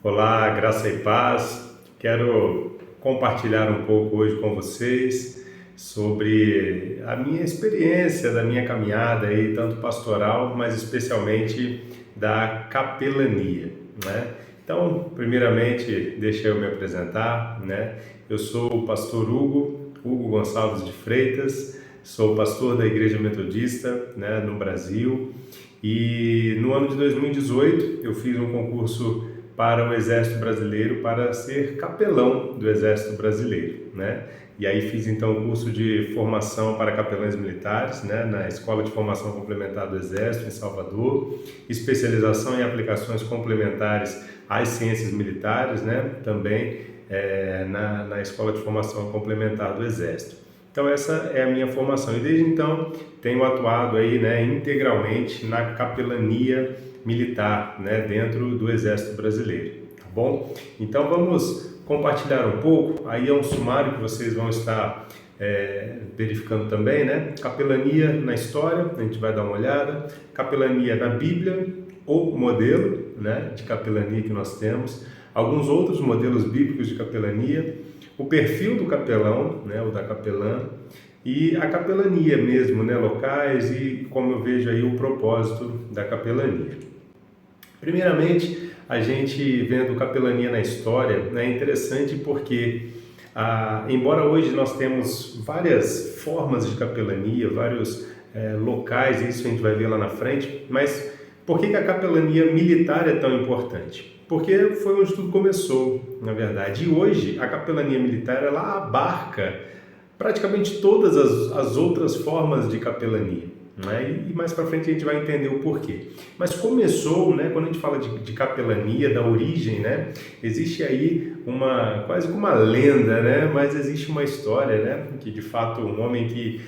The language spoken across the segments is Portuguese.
Olá, graça e paz. Quero compartilhar um pouco hoje com vocês sobre a minha experiência, da minha caminhada aí, tanto pastoral, mas especialmente da capelania, né? Então, primeiramente, deixa eu me apresentar, né? Eu sou o pastor Hugo Gonçalves de Freitas, sou pastor da Igreja Metodista, né, no Brasil, e no ano de 2018 eu fiz um concurso para o Exército Brasileiro para ser capelão do Exército Brasileiro, né? E aí fiz então o curso de formação para capelães militares, né, na Escola de Formação Complementar do Exército em Salvador, especialização em aplicações complementares às ciências militares, né, também na Escola de Formação Complementar do Exército. Então essa é a minha formação e desde então tenho atuado aí, né, integralmente na capelania militar, né, dentro do Exército Brasileiro, tá bom? Então vamos compartilhar um pouco, aí é um sumário que vocês vão estar verificando também, né? Capelania na história, a gente vai dar uma olhada, capelania na Bíblia, o modelo, né, de capelania que nós temos, alguns outros modelos bíblicos de capelania, o perfil do capelão, né, o da capelã, e a capelania mesmo, né, locais e como eu vejo aí o propósito da capelania. Primeiramente, a gente vendo capelania na história, né, é interessante porque, embora hoje nós temos várias formas de capelania, vários locais, isso a gente vai ver lá na frente, mas por que a capelania militar é tão importante? Porque foi onde tudo começou, na verdade. E hoje a capelania militar ela abarca praticamente todas as outras formas de capelania, né? E mais para frente a gente vai entender o porquê. Mas começou, né, quando a gente fala de capelania, da origem, né, existe aí quase que uma lenda, né, mas existe uma história, né, que de fato um homem que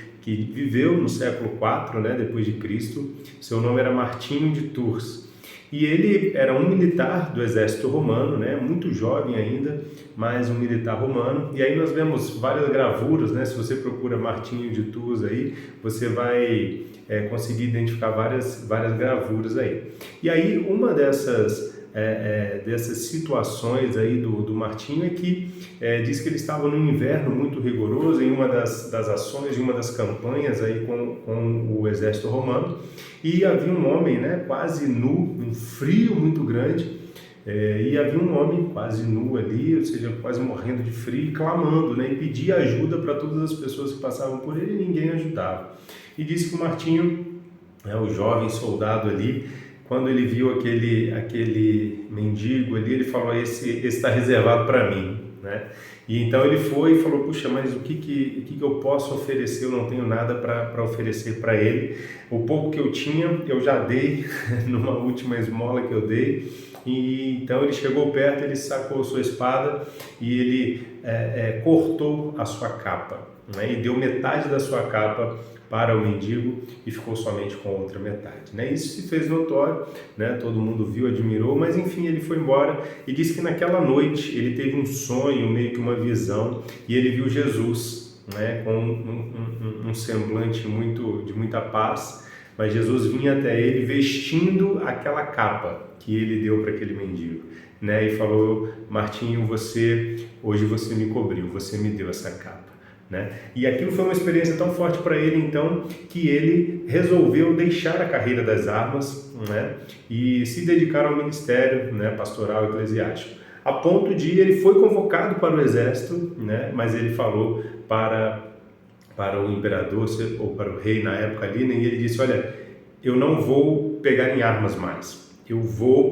viveu no século IV, né, depois de Cristo, seu nome era Martinho de Tours. E ele era um militar do exército romano, né, muito jovem ainda, mas um militar romano. E aí nós vemos várias gravuras, né, se você procura Martinho de Tours aí, você vai conseguir identificar várias gravuras aí. E aí uma dessas situações aí do Martinho é que diz que ele estava num inverno muito rigoroso em uma das ações, em uma das campanhas aí com o exército romano, e havia um homem, né, quase nu, um frio muito grande, e havia um homem quase nu ali, ou seja, quase morrendo de frio, clamando, né, e pedia ajuda para todas as pessoas que passavam por ele e ninguém ajudava. E disse que o Martinho, o jovem soldado ali, quando ele viu aquele mendigo ali, ele falou, esse está reservado para mim, né? E então ele foi e falou, puxa, mas o que eu posso oferecer? Eu não tenho nada para oferecer para ele. O pouco que eu tinha, eu já dei numa última esmola que eu dei. E então ele chegou perto, ele sacou sua espada e ele cortou a sua capa, né? E deu metade da sua capa para o mendigo e ficou somente com a outra metade, né? Isso se fez notório, né? Todo mundo viu, admirou, mas enfim, ele foi embora e disse que naquela noite ele teve um sonho, meio que uma visão, e ele viu Jesus, né? Com um semblante de muita paz, mas Jesus vinha até ele vestindo aquela capa que ele deu para aquele mendigo, né? E falou, Martinho, hoje você me cobriu, você me deu essa capa. Né? E aquilo foi uma experiência tão forte para ele, então, que ele resolveu deixar a carreira das armas, né, e se dedicar ao ministério, né, pastoral e eclesiástico. A ponto de ele foi convocado para o exército, né, mas ele falou para o imperador, ou para o rei na época ali, né, e ele disse, olha, eu não vou pegar em armas mais,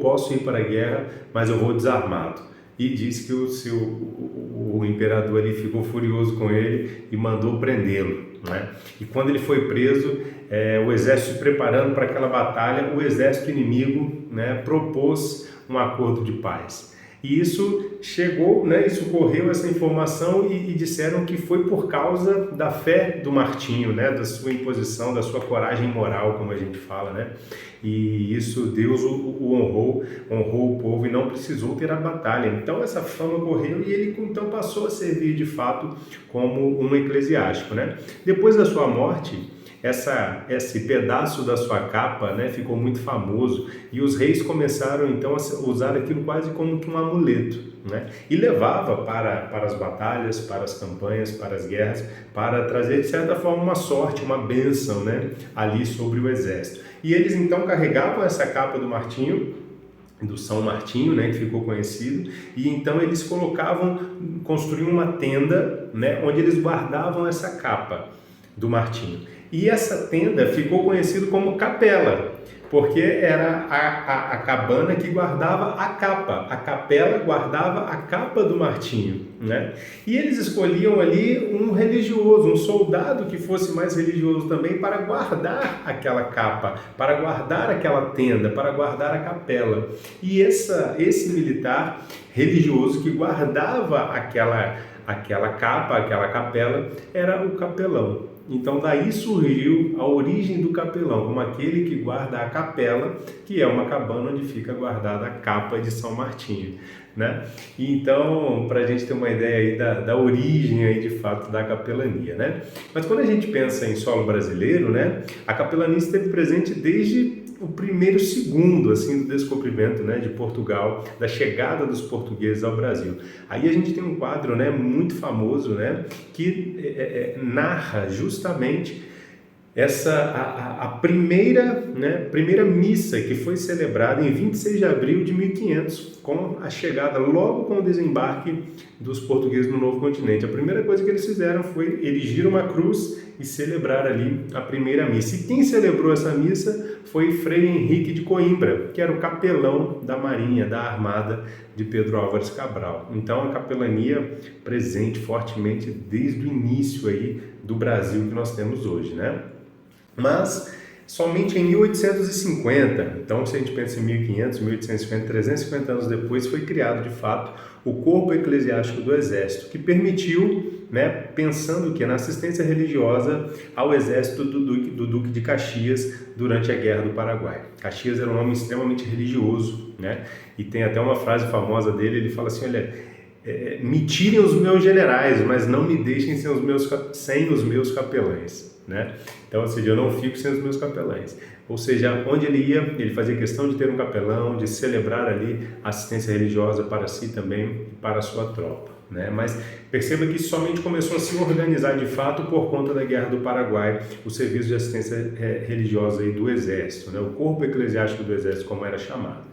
posso ir para a guerra, mas eu vou desarmado. E disse que o imperador ali ficou furioso com ele e mandou prendê-lo, né? E quando ele foi preso, o exército se preparando para aquela batalha, o exército inimigo, né, propôs um acordo de paz. E isso chegou, né, isso correu essa informação e disseram que foi por causa da fé do Martinho, né, da sua imposição, da sua coragem moral, como a gente fala, né? E isso Deus o honrou o povo e não precisou ter a batalha. Então essa fama correu e ele então passou a servir de fato como um eclesiástico, né? Depois da sua morte, esse pedaço da sua capa, né, ficou muito famoso e os reis começaram então a usar aquilo quase como que um amuleto, né? E levava para as batalhas, para as campanhas, para as guerras, para trazer de certa forma uma sorte, uma bênção, né, ali sobre o exército. E eles então carregavam essa capa do Martinho, do São Martinho, né, que ficou conhecido, e então eles construíam uma tenda, né, onde eles guardavam essa capa do Martinho. E essa tenda ficou conhecida como capela, porque era a cabana que guardava a capa, a capela guardava a capa do Martinho, né? E eles escolhiam ali um religioso, um soldado que fosse mais religioso também para guardar aquela capa, para guardar aquela tenda, para guardar a capela. E esse militar religioso que guardava aquela capa, aquela capela, era o capelão. Então daí surgiu a origem do capelão, como aquele que guarda a capela, que é uma cabana onde fica guardada a capa de São Martinho, né? E então, para a gente ter uma ideia aí da origem aí de fato da capelania, né? Mas quando a gente pensa em solo brasileiro, né, a capelania esteve presente desde o primeiro segundo assim do descobrimento, né, de Portugal, da chegada dos portugueses ao Brasil. Aí a gente tem um quadro, né, muito famoso, né, que narra justamente a primeira missa que foi celebrada em 26 de abril de 1500, com a chegada, logo com o desembarque dos portugueses no novo continente. A primeira coisa que eles fizeram foi erigir uma cruz e celebrar ali a primeira missa. E quem celebrou essa missa foi Frei Henrique de Coimbra, que era o capelão da Marinha, da Armada de Pedro Álvares Cabral. Então a capelania presente fortemente desde o início aí do Brasil que nós temos hoje, né? Mas somente em 1850, então se a gente pensa em 1500, 1850, 350 anos depois, foi criado de fato o Corpo Eclesiástico do Exército, que permitiu, né, pensando que na assistência religiosa ao exército do Duque de Caxias durante a Guerra do Paraguai. Caxias era um homem extremamente religioso, né? E tem até uma frase famosa dele, ele fala assim, olha, me tirem os meus generais, mas não me deixem sem os meus capelães, né? Então, ou seja, eu não fico sem os meus capelães. Ou seja, onde ele ia, ele fazia questão de ter um capelão, de celebrar ali a assistência religiosa para si também e para a sua tropa, né? Mas perceba que somente começou a se organizar de fato por conta da Guerra do Paraguai, o serviço de assistência religiosa aí do Exército, né? O Corpo Eclesiástico do Exército, como era chamado.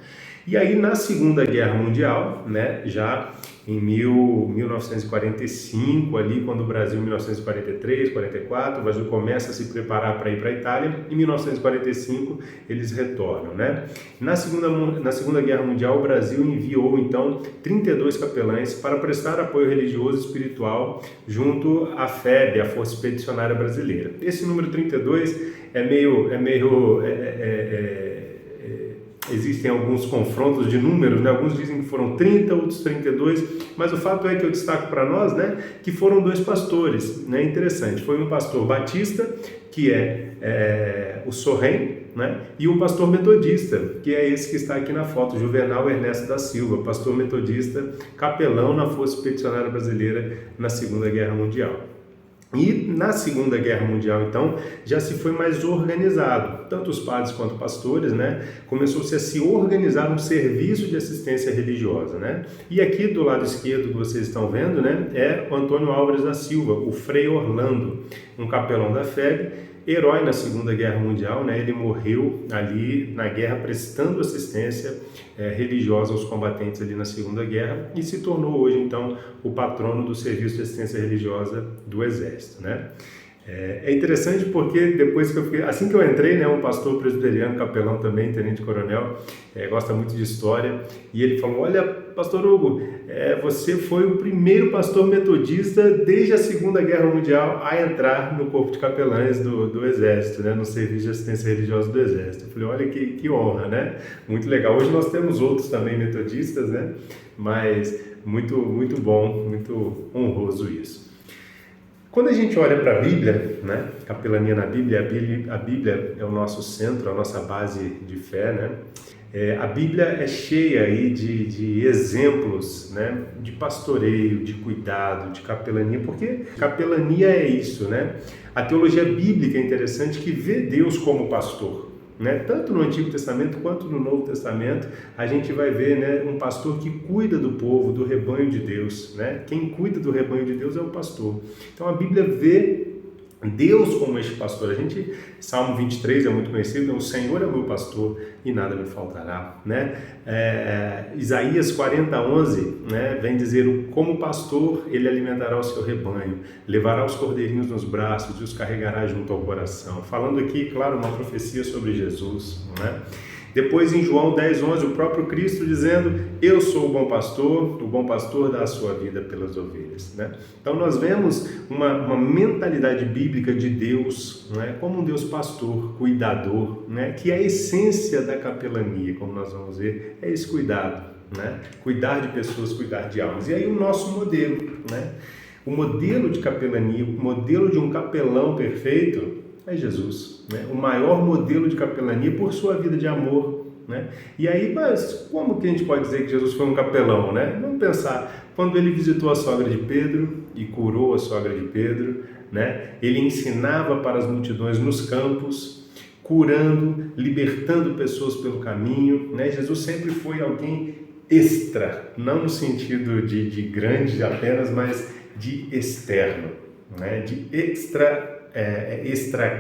E aí, na Segunda Guerra Mundial, né, já em 1945, ali, quando o Brasil, em 1943, 44, o Brasil começa a se preparar para ir para a Itália, em 1945 eles retornam, né? Na Segunda Guerra Mundial, o Brasil enviou, então, 32 capelães para prestar apoio religioso e espiritual junto à FEB, a Força Expedicionária Brasileira. Esse número 32 existem alguns confrontos de números, né? Alguns dizem que foram 30, outros 32, mas o fato é que eu destaco para nós, né, que foram dois pastores, né? Interessante, foi um pastor batista, que é o Sorrém, né? E um pastor metodista, que é esse que está aqui na foto, Juvenal Ernesto da Silva, pastor metodista, capelão na Força Expedicionária Brasileira na Segunda Guerra Mundial. E na Segunda Guerra Mundial, então, já se foi mais organizado, tanto os padres quanto pastores, né? Começou-se a se organizar um serviço de assistência religiosa, né? E aqui do lado esquerdo que vocês estão vendo, né, é o Antônio Álvares da Silva, o Frei Orlando, um capelão da FEB, herói na Segunda Guerra Mundial, né? Ele morreu ali na guerra prestando assistência religiosa aos combatentes ali na Segunda Guerra e se tornou hoje, então, o patrono do Serviço de Assistência Religiosa do Exército, né? É interessante porque depois que assim que eu entrei, né, um pastor presbiteriano, capelão também, tenente-coronel, gosta muito de história, e ele falou, olha, pastor Hugo, você foi o primeiro pastor metodista desde a Segunda Guerra Mundial a entrar no corpo de capelães do Exército, né, no Serviço de Assistência Religiosa do Exército. Eu falei, olha que honra, né? Muito legal. Hoje nós temos outros também metodistas, né? Mas muito, muito bom, muito honroso isso. Quando a gente olha para a Bíblia, né, capelania na Bíblia, a Bíblia é o nosso centro, a nossa base de fé, né? A Bíblia é cheia aí de exemplos, né, de pastoreio, de cuidado, de capelania, porque capelania é isso, né? A teologia bíblica é interessante, que vê Deus como pastor, né? Tanto no Antigo Testamento quanto no Novo Testamento, a gente vai ver, né, um pastor que cuida do povo, do rebanho de Deus, né? Quem cuida do rebanho de Deus é o pastor. Então a Bíblia vê Deus como este pastor. Salmo 23 é muito conhecido, o Senhor é o meu pastor e nada me faltará, né? Isaías 40:11, né, vem dizer, como pastor ele alimentará o seu rebanho, levará os cordeirinhos nos braços e os carregará junto ao coração. Falando aqui, claro, uma profecia sobre Jesus, né? Depois em João 10:11, o próprio Cristo dizendo, eu sou o bom pastor dá a sua vida pelas ovelhas, né? Então nós vemos uma mentalidade bíblica de Deus, né, como um Deus pastor, cuidador, né, que é a essência da capelania, como nós vamos ver, é esse cuidado, né? Cuidar de pessoas, cuidar de almas. E aí o nosso modelo, né? O modelo de capelania, o modelo de um capelão perfeito é Jesus, né? O maior modelo de capelania por sua vida de amor, né? E aí, mas como que a gente pode dizer que Jesus foi um capelão, né? Vamos pensar, quando ele visitou a sogra de Pedro e curou a sogra de Pedro, né? Ele ensinava para as multidões nos campos, curando, libertando pessoas pelo caminho, né? Jesus sempre foi alguém extra, não no sentido de grande apenas, mas de externo, né? De extra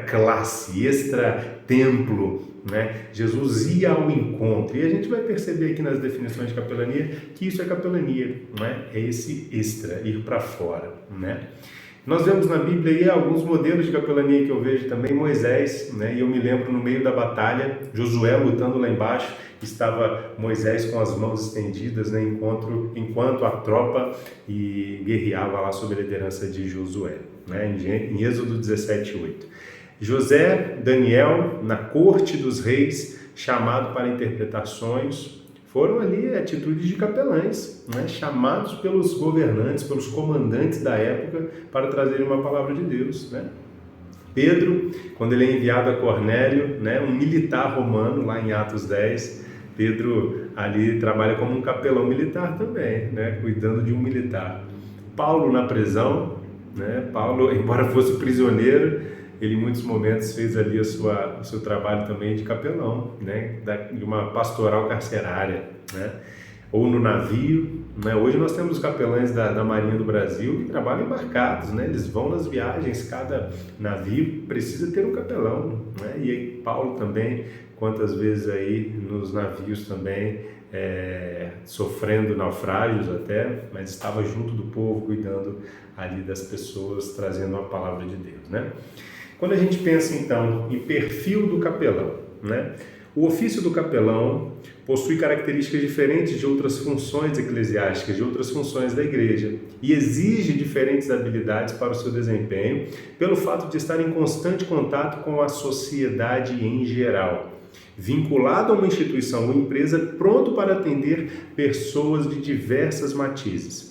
classe, extra templo, né? Jesus ia ao encontro, e a gente vai perceber aqui nas definições de capelania que isso é capelania, né? É esse extra, ir para fora, né? Nós vemos na Bíblia aí alguns modelos de capelania que eu vejo também, Moisés, né? E eu me lembro no meio da batalha, Josué lutando lá embaixo, estava Moisés com as mãos estendidas, né? Enquanto a tropa guerreava lá sob a liderança de Josué, né? Em Êxodo 17:8. José, Daniel, na corte dos reis, chamado para interpretar sonhos, foram ali atitudes de capelães, né? Chamados pelos governantes, pelos comandantes da época para trazerem uma palavra de Deus, né? Pedro, quando ele é enviado a Cornélio, né, um militar romano, lá em Atos 10, Pedro ali trabalha como um capelão militar também, né, cuidando de um militar. Paulo na prisão, né, Paulo, embora fosse prisioneiro, ele em muitos momentos fez ali o seu trabalho também de capelão, né, de uma pastoral carcerária, né, ou no navio, né. Hoje nós temos os capelães da Marinha do Brasil que trabalham embarcados, né, eles vão nas viagens, cada navio precisa ter um capelão, né, e aí Paulo também, quantas vezes aí nos navios também, sofrendo naufrágios até, mas estava junto do povo, cuidando ali das pessoas, trazendo a palavra de Deus, né. Quando a gente pensa, então, em perfil do capelão, né? O ofício do capelão possui características diferentes de outras funções eclesiásticas, de outras funções da igreja, e exige diferentes habilidades para o seu desempenho, pelo fato de estar em constante contato com a sociedade em geral, vinculado a uma instituição ou empresa pronto para atender pessoas de diversas matizes.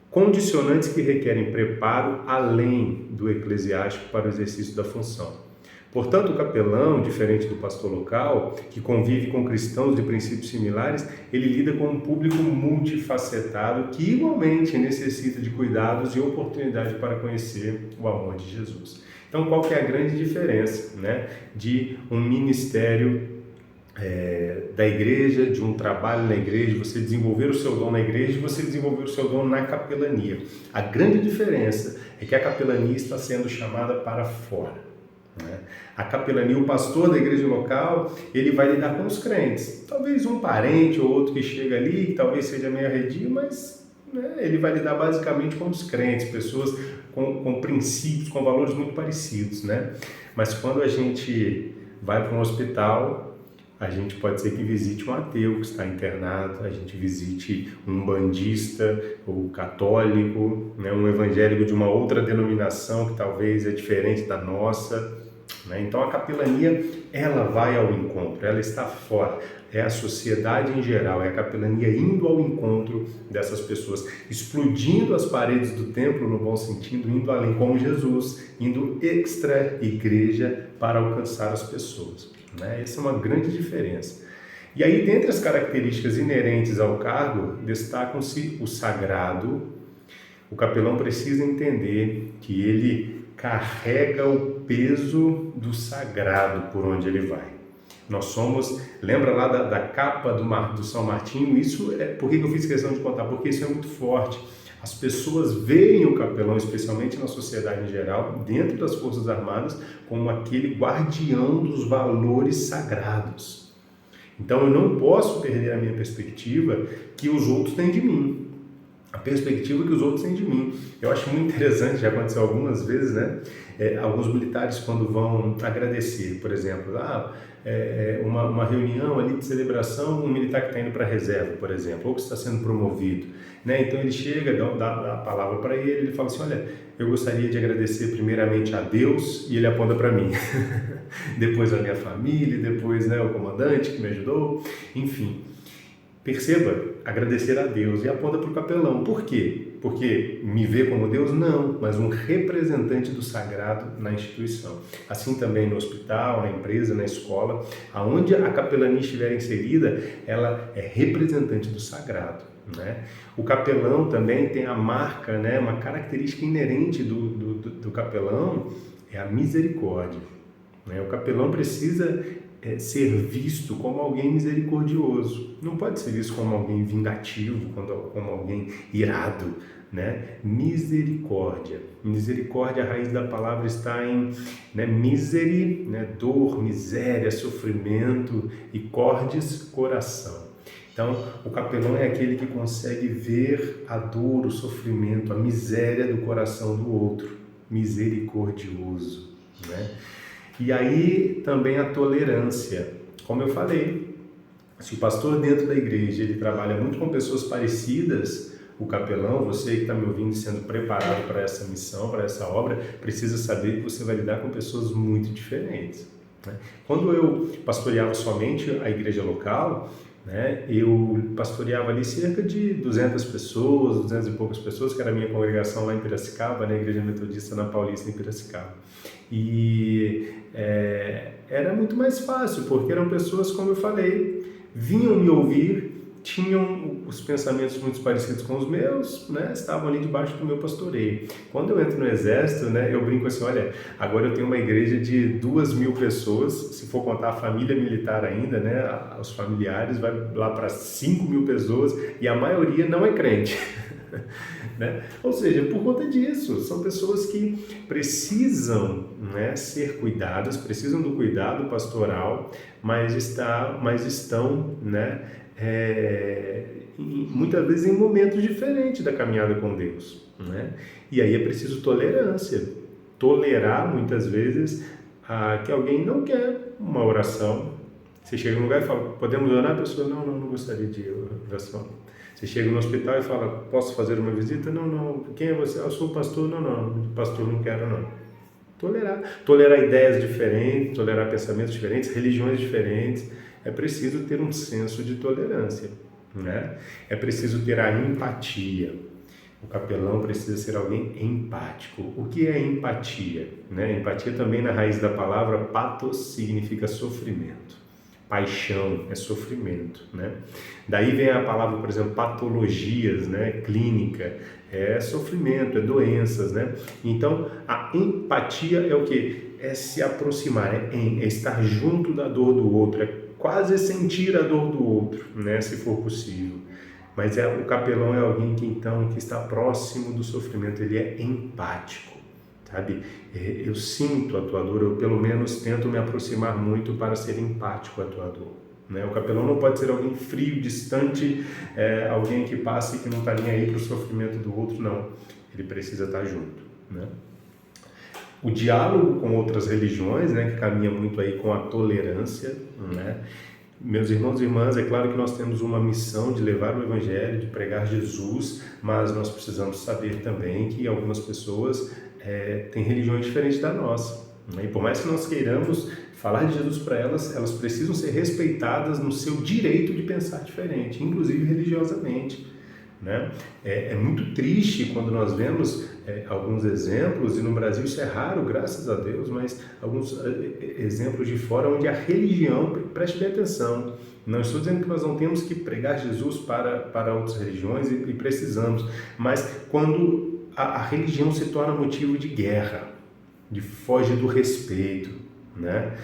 Condicionantes que requerem preparo além do eclesiástico para o exercício da função. Portanto, o capelão, diferente do pastor local, que convive com cristãos de princípios similares, ele lida com um público multifacetado que igualmente necessita de cuidados e oportunidade para conhecer o amor de Jesus. Então, qual que é a grande diferença, né, de um ministério da igreja, de um trabalho na igreja, você desenvolver o seu dom na igreja e você desenvolver o seu dom na capelania? A grande diferença é que a capelania está sendo chamada para fora, né? A capelania, o pastor da igreja local, ele vai lidar com os crentes, talvez um parente ou outro que chega ali, que talvez seja meio arredio, mas, né, ele vai lidar basicamente com os crentes, pessoas com princípios, com valores muito parecidos, né? Mas quando a gente vai para um hospital, a gente pode ser que visite um ateu que está internado, a gente visite um bandista ou católico, né, um evangélico de uma outra denominação que talvez é diferente da nossa, né? Então a capelania, ela vai ao encontro, ela está fora, é a sociedade em geral, é a capelania indo ao encontro dessas pessoas, explodindo as paredes do templo no bom sentido, indo além como Jesus, indo extra igreja para alcançar as pessoas, né? Essa é uma grande diferença. E aí, dentre as características inerentes ao cargo, destacam-se o sagrado. O capelão precisa entender que ele carrega o peso do sagrado por onde ele vai. Nós somos, lembra lá da capa do São Martinho? Isso é, por que eu fiz questão de contar? Porque isso é muito forte. As pessoas veem o capelão, especialmente na sociedade em geral, dentro das Forças Armadas, como aquele guardião dos valores sagrados. Então eu não posso perder a minha perspectiva que os outros têm de mim. A perspectiva que os outros têm de mim. Eu acho muito interessante, já aconteceu algumas vezes, né? Alguns militares, quando vão agradecer, por exemplo, uma reunião ali de celebração, um militar que está indo para a reserva, por exemplo, ou que está sendo promovido, né? Então ele chega, dá a palavra para ele fala assim, olha, eu gostaria de agradecer primeiramente a Deus, e ele aponta para mim, depois a minha família, depois, né, o comandante que me ajudou, enfim. Perceba, agradecer a Deus e aponta para o capelão. Por quê? Porque me vê como Deus? Não, mas um representante do sagrado na instituição. Assim também no hospital, na empresa, na escola, aonde a capelania estiver inserida, ela é representante do sagrado, né? O capelão também tem a marca, né, uma característica inerente do capelão, é a misericórdia, né? O capelão precisa ser visto como alguém misericordioso. Não pode ser visto como alguém vingativo, como alguém irado, né? Misericórdia. Misericórdia, a raiz da palavra está em, né, miseri, né, dor, miséria, sofrimento, e cordes, coração. Então, o capelão é aquele que consegue ver a dor, o sofrimento, a miséria do coração do outro. Misericordioso, né? E aí também a tolerância. Como eu falei, se o pastor dentro da igreja ele trabalha muito com pessoas parecidas, o capelão, você que está me ouvindo sendo preparado para essa missão, para essa obra, precisa saber que você vai lidar com pessoas muito diferentes, né? Quando eu pastoreava somente a igreja local, né, eu pastoreava ali cerca de 200 pessoas, 200 e poucas pessoas, que era a minha congregação lá em Piracicaba, na Igreja Metodista na Paulista, em Piracicaba. E era muito mais fácil, porque eram pessoas, como eu falei, vinham me ouvir, tinham os pensamentos muito parecidos com os meus, né? Estavam ali debaixo do meu pastoreio. Quando eu entro no exército, né, eu brinco assim, olha, agora eu tenho uma igreja de 2.000 pessoas, se for contar a família militar ainda, né, os familiares, vai lá para 5.000 pessoas, e a maioria não é crente. Né? Ou seja, por conta disso, são pessoas que precisam, né, ser cuidadas, precisam do cuidado pastoral, mas estão, né, muitas vezes em momentos diferentes da caminhada com Deus, né? E aí é preciso tolerância, tolerar muitas vezes que alguém não quer uma oração. Você chega num lugar e fala, podemos orar? A pessoa, não gostaria de oração. Você chega no hospital e fala, posso fazer uma visita? Não. Quem é você? Eu sou o pastor. Não, pastor não quero não. Tolerar ideias diferentes, tolerar pensamentos diferentes, religiões diferentes. É preciso ter um senso de tolerância, né? É preciso ter a empatia. O capelão precisa ser alguém empático. O que é empatia, né? Empatia também na raiz da palavra pathos significa sofrimento. Paixão é sofrimento, né? Daí vem a palavra, por exemplo, patologias, né? Clínica, é sofrimento, é doenças, né? Então, a empatia é o quê? É se aproximar, é estar junto da dor do outro, é quase sentir a dor do outro, né? Se for possível. Mas o capelão é alguém que está próximo do sofrimento, ele é empático. Sabe? Eu sinto a tua dor, eu pelo menos tento me aproximar muito para ser empático à tua dor, né? O capelão não pode ser alguém frio, distante, alguém que passa e que não está nem aí para o sofrimento do outro, não. Ele precisa estar junto, né? O diálogo com outras religiões, né, que caminha muito aí com a tolerância, né? Meus irmãos e irmãs, é claro que nós temos uma missão de levar o Evangelho, de pregar Jesus, mas nós precisamos saber também que algumas pessoas têm religiões diferentes da nossa, né? E por mais que nós queiramos falar de Jesus para elas, elas precisam ser respeitadas no seu direito de pensar diferente, inclusive religiosamente, né? É muito triste quando nós vemos alguns exemplos, e no Brasil isso é raro, graças a Deus, mas alguns exemplos de fora onde a religião, preste bem atenção, não estou dizendo que nós não temos que pregar Jesus para outras religiões e precisamos, mas quando a religião se torna motivo de guerra, foge do respeito, né?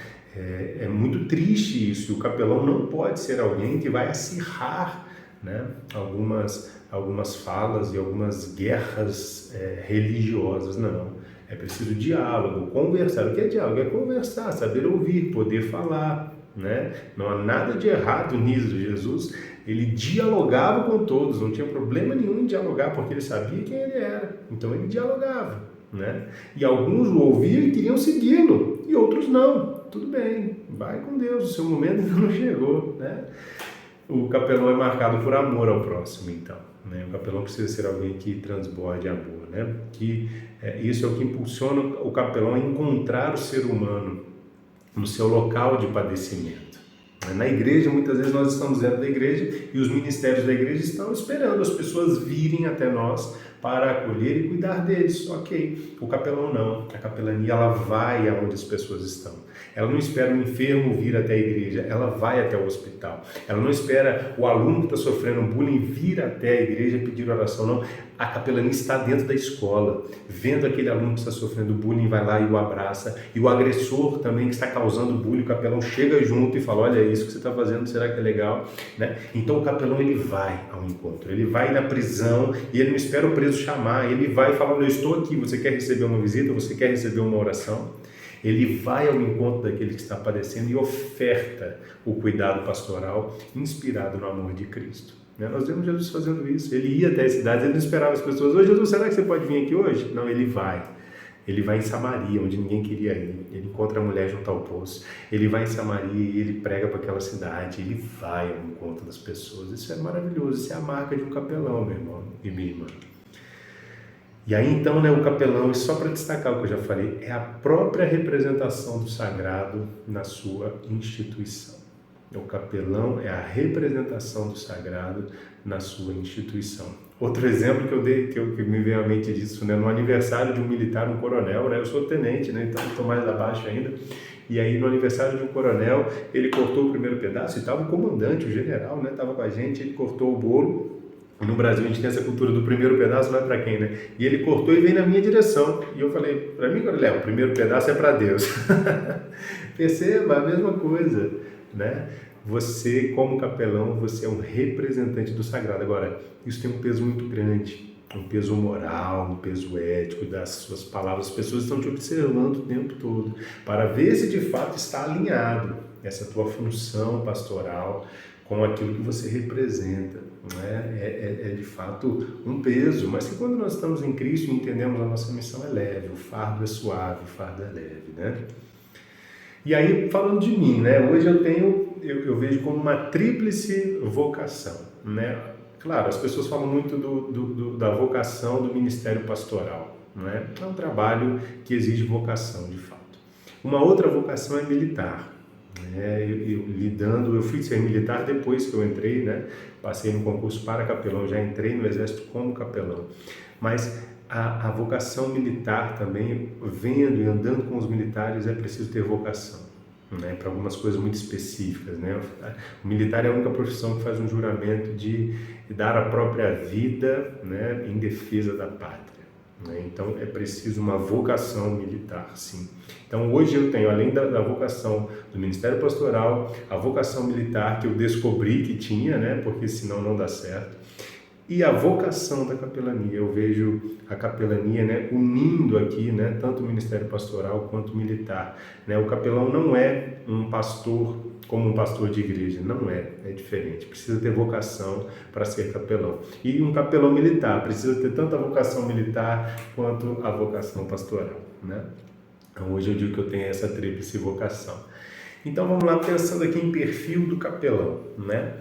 É muito triste isso, e o capelão não pode ser alguém que vai acirrar, né, algumas falas e algumas guerras religiosas, não. É preciso diálogo, conversar. O que é diálogo? É conversar, saber ouvir, poder falar, né? Não há nada de errado nisso. Jesus, ele dialogava com todos, não tinha problema nenhum em dialogar, porque ele sabia quem ele era, então ele dialogava, né? E alguns o ouviam e queriam segui-lo, e outros não. Tudo bem, vai com Deus, o seu momento ainda não chegou, né? O capelão é marcado por amor ao próximo, então, né? O capelão precisa ser alguém que transborde amor, né? Isso é o que impulsiona o capelão a encontrar o ser humano no seu local de padecimento. Na igreja, muitas vezes nós estamos dentro da igreja e os ministérios da igreja estão esperando as pessoas virem até nós para acolher e cuidar deles. Ok, o capelão não. A capelania, ela vai aonde as pessoas estão. Ela não espera o enfermo vir até a igreja, ela vai até o hospital. Ela não espera o aluno que está sofrendo bullying vir até a igreja pedir oração, não. A capelania está dentro da escola, vendo aquele aluno que está sofrendo bullying, vai lá e o abraça. E o agressor também que está causando bullying, o capelão chega junto e fala, olha, isso que você está fazendo, será que é legal? Né? Então o capelão, ele vai ao encontro, ele vai na prisão e ele não espera o preso chamar, ele vai e fala, eu estou aqui, você quer receber uma visita, você quer receber uma oração? Ele vai ao encontro daquele que está padecendo e oferta o cuidado pastoral inspirado no amor de Cristo. Nós vemos Jesus fazendo isso. Ele ia até as cidades, ele não esperava as pessoas. Ô Jesus, será que você pode vir aqui hoje? Não, ele vai. Ele vai em Samaria, onde ninguém queria ir. Ele encontra a mulher junto ao poço. Ele vai em Samaria e ele prega para aquela cidade. Ele vai ao encontro das pessoas. Isso é maravilhoso. Isso é a marca de um capelão, meu irmão e minha irmã. E aí então, né, o capelão, e só para destacar o que eu já falei, é a própria representação do sagrado na sua instituição. O capelão é a representação do sagrado na sua instituição. Outro exemplo que eu dei, que me veio à mente disso, né, no aniversário de um militar, um coronel, né, eu sou tenente, né, então estou mais abaixo ainda, e aí no aniversário de um coronel, ele cortou o primeiro pedaço e estava o comandante, o general, né, estava com a gente, ele cortou o bolo. No Brasil a gente tem essa cultura do primeiro pedaço, não é para quem, né? E ele cortou e veio na minha direção. E eu falei, para mim, Léo, o primeiro pedaço é para Deus. Perceba, a mesma coisa, né? Você, como capelão, você é um representante do sagrado. Agora, isso tem um peso muito grande, um peso moral, um peso ético das suas palavras. As pessoas estão te observando o tempo todo para ver se de fato está alinhado essa tua função pastoral com aquilo que você representa, né? É de fato um peso, mas que quando nós estamos em Cristo e entendemos a nossa missão é leve, o fardo é suave, o fardo é leve, né? E aí, falando de mim, né? Hoje eu vejo como uma tríplice vocação, né? Claro, as pessoas falam muito da vocação do ministério pastoral, né? É um trabalho que exige vocação, de fato. Uma outra vocação é militar. Eu fui ser militar depois que eu entrei, né? Passei no concurso para capelão, já entrei no exército como capelão, mas a vocação militar também, vendo e andando com os militares, é preciso ter vocação, né? Para algumas coisas muito específicas, né? O militar é a única profissão que faz um juramento de dar a própria vida, né, em defesa da pátria. Então é preciso uma vocação militar, sim. Então hoje eu tenho, além da vocação do Ministério Pastoral, a vocação militar que eu descobri que tinha, né, porque senão não dá certo, e a vocação da capelania. Eu vejo a capelania, né, unindo aqui, né, tanto o Ministério Pastoral quanto o militar, né? O capelão não é um pastor como um pastor de igreja, não é diferente, precisa ter vocação para ser capelão. E um capelão militar precisa ter tanto a vocação militar quanto a vocação pastoral, né? Então hoje eu digo que eu tenho essa tríplice vocação. Então vamos lá, pensando aqui em perfil do capelão, né?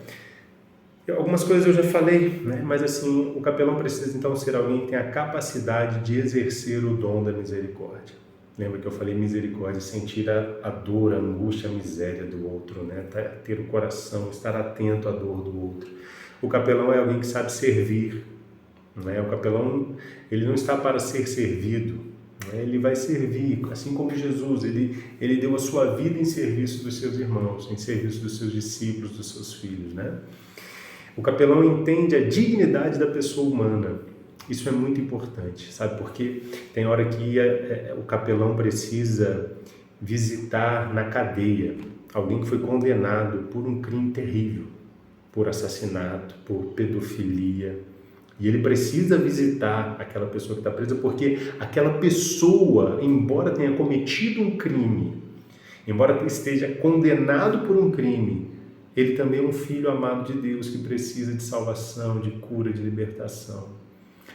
Algumas coisas eu já falei, né? Mas assim, o capelão precisa então ser alguém que tem a capacidade de exercer o dom da misericórdia. Lembra que eu falei misericórdia, sentir a dor, a angústia, a miséria do outro, né? Ter o coração, estar atento à dor do outro. O capelão é alguém que sabe servir, né? O capelão, ele não está para ser servido, né? Ele vai servir, assim como Jesus, ele deu a sua vida em serviço dos seus irmãos, em serviço dos seus discípulos, dos seus filhos, né? O capelão entende a dignidade da pessoa humana Isso é muito importante, sabe? Porque tem hora que o capelão precisa visitar na cadeia alguém que foi condenado por um crime terrível, por assassinato, por pedofilia. E ele precisa visitar aquela pessoa que está presa, porque aquela pessoa, embora tenha cometido um crime, embora esteja condenado por um crime, ele também é um filho amado de Deus que precisa de salvação, de cura, de libertação.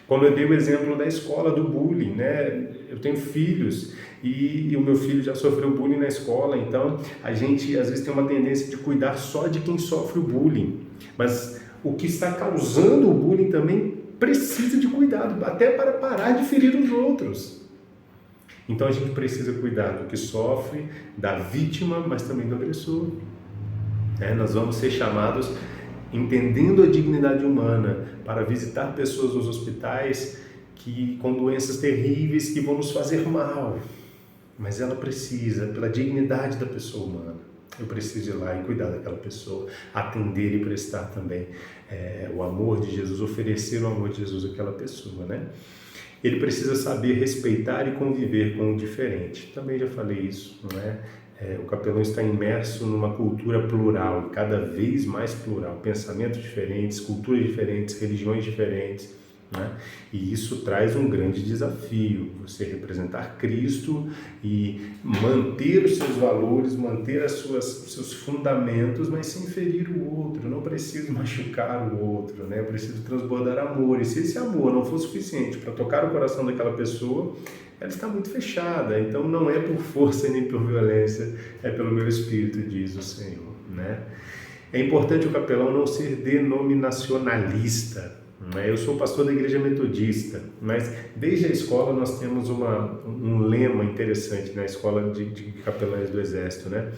Como eu dei o exemplo da escola, do bullying, né? Eu tenho filhos e o meu filho já sofreu bullying na escola, então a gente às vezes tem uma tendência de cuidar só de quem sofre o bullying, mas o que está causando o bullying também precisa de cuidado, até para parar de ferir os outros. Então a gente precisa cuidar do que sofre, da vítima, mas também do agressor. Nós vamos ser chamados, entendendo a dignidade humana, para visitar pessoas nos hospitais com doenças terríveis que vão nos fazer mal. Mas ela precisa, pela dignidade da pessoa humana, eu preciso ir lá e cuidar daquela pessoa, atender e prestar também o amor de Jesus, oferecer o amor de Jesus àquela pessoa, né? Ele precisa saber respeitar e conviver com o diferente. Também já falei isso, não é? O capelão está imerso numa cultura plural, cada vez mais plural, pensamentos diferentes, culturas diferentes, religiões diferentes, né? E isso traz um grande desafio, você representar Cristo e manter os seus valores, manter os seus fundamentos, mas sem ferir o outro. Eu não preciso machucar o outro, né? Eu preciso transbordar amor, e se esse amor não for suficiente para tocar o coração daquela pessoa, ela está muito fechada. Então não é por força nem por violência, é pelo meu Espírito, diz o Senhor, né? É importante o capelão não ser denominacionalista. Eu sou pastor da igreja metodista, mas desde a escola nós temos um lema interessante na escola de capelães do Exército, né?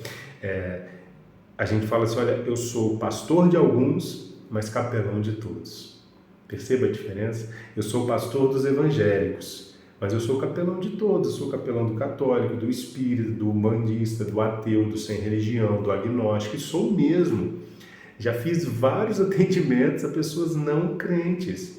A gente fala assim, olha, eu sou pastor de alguns, mas capelão de todos. Perceba a diferença? Eu sou pastor dos evangélicos, mas eu sou capelão de todos. Eu sou capelão do católico, do espírita, do umbandista, do ateu, do sem religião, do agnóstico, e sou o mesmo. Já fiz vários atendimentos a pessoas não crentes.